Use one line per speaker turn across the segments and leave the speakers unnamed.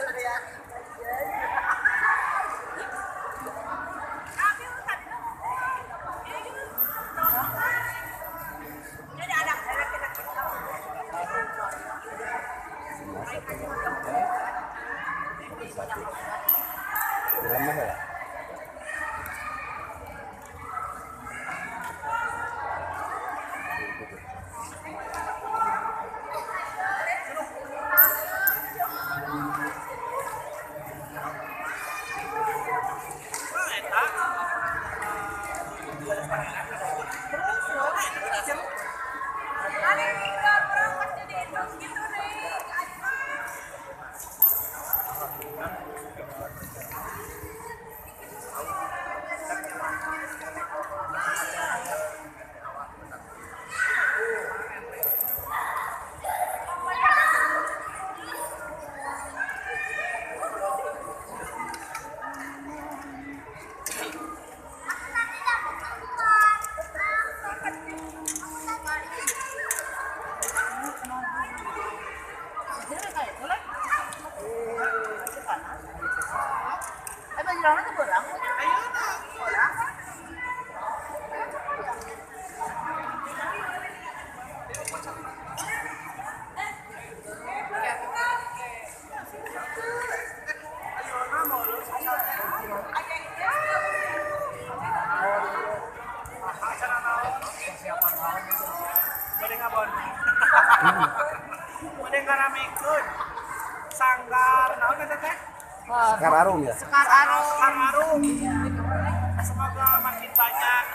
Lama ya? Sekar Arum ya?
Sekar Arum.
Semoga makin banyak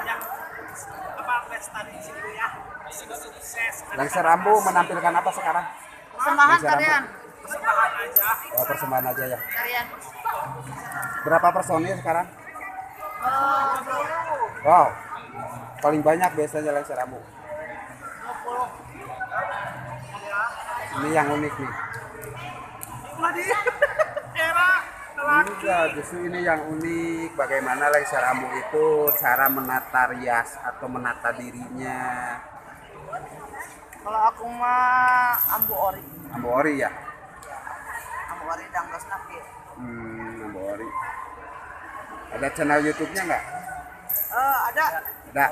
yang lestari di sini ya. Sukses.
Lengser Rambu menampilkan apa sekarang?
Persembahan tarian.
Persembahan aja.
Oh, persembahan aja ya.
Tarian.
Berapa personil sekarang?
20.
Wow, paling banyak biasanya Lengser Rambu.
20.
Ini yang unik nih. Enggak, justru ini yang unik. Bagaimana Lengser Rambu itu cara menata rias atau menata dirinya.
Kalau aku mah Ambu Ori.
Ambu Ori ya?
Ambu Ori Dangdos Nafi.
Ambu Ori. Ada channel YouTube-nya nggak?
Ada.
Ada.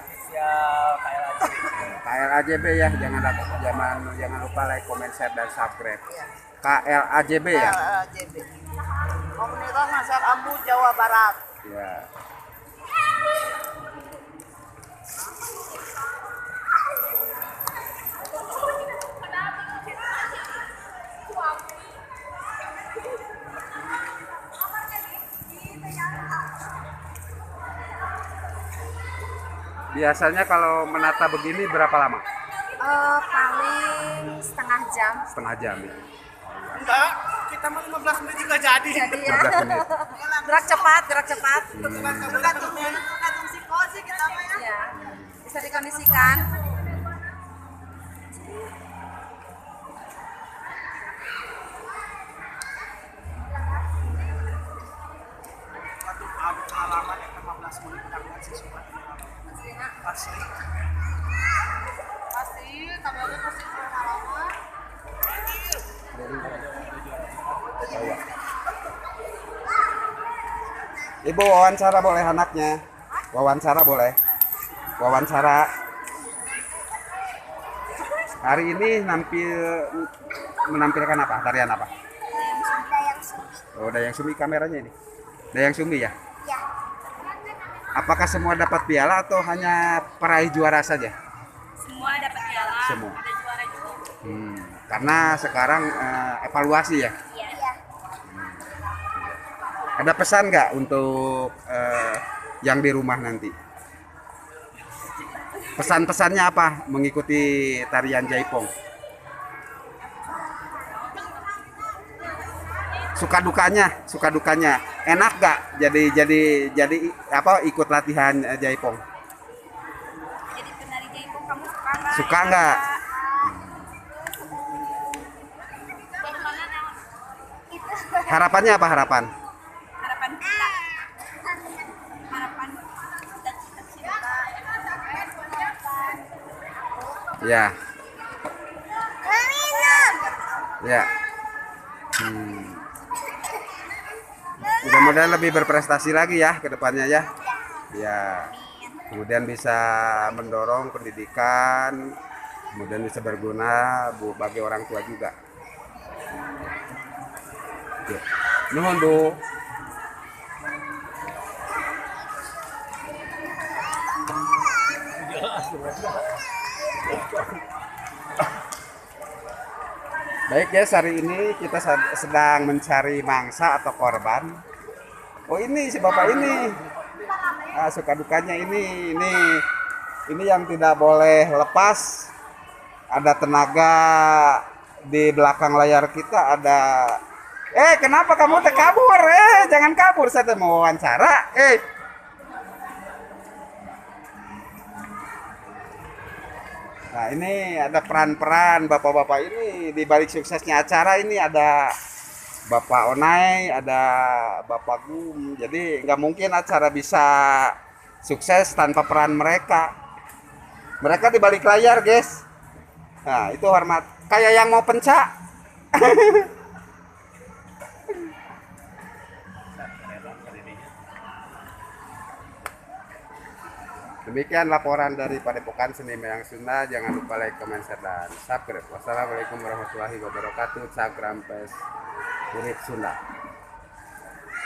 KLAJB ya, jangan lupa like, comment, share dan subscribe. KLAJB ya.
KLAJB. Komunitas Masyarakat Ambu Jawa Barat.
Ya. Biasanya kalau menata begini berapa lama?
Paling setengah jam.
Setengah jam ya.
Enggak, kita mau 15 menit juga jadi.
Jadi ya.
15 menit.
Gerak cepat.
Tergantung psikosi kita mah ya. Iya. Bisa dikondisikan.
Satu pengalaman yang 15 menit dengan sesuatu asli.
Pasti, kabarnya pasti pengalaman.
Ibu wawancara boleh anaknya? Wawancara boleh? Wawancara. Hari ini menampilkan apa? Tarian apa?
Dayang Sumi.
Oh, Dayang Sumi kameranya ini. Dayang Sumi ya?
Ya.
Apakah semua dapat piala atau hanya peraih juara saja?
Semua dapat piala.
Semua.
Ada juara juga.
Karena sekarang evaluasi ya.
Iya.
Ada pesan nggak untuk yang di rumah nanti? Pesan-pesannya apa mengikuti tarian Jaipong? Suka dukanya. Enak nggak? Jadi apa ikut latihan Jaipong?
Jadi penari Jaipong kamu suka nggak?
Suka nggak? Harapannya apa harapan?
Harapan kita. Harapan kita cita-cita.
Ya. Ya. Mudah-mudahan lebih berprestasi lagi ya ke depannya ya. Ya. Kemudian bisa mendorong pendidikan, kemudian bisa berguna bagi orang tua juga. Oke. Nuhun Bu. Baik guys, hari ini kita sedang mencari mangsa atau korban. Oh ini si bapak ini, suka dukanya ini yang tidak boleh lepas. Ada tenaga di belakang layar kita ada. Kenapa kamu kabur? Jangan kabur, saya mau wawancara. Nah ini ada peran-peran bapak-bapak ini di balik suksesnya acara ini ada Bapak Onai, ada Bapak Gum. Jadi nggak mungkin acara bisa sukses tanpa peran mereka. Mereka di balik layar, guys. Nah itu hormat. Kayak yang mau pencak. Demikian laporan dari Padepokan Seni Mayang Sunda. Jangan lupa like, comment, share, dan subscribe. Wassalamualaikum warahmatullahi wabarakatuh. Sagram Pes Urip Sunda.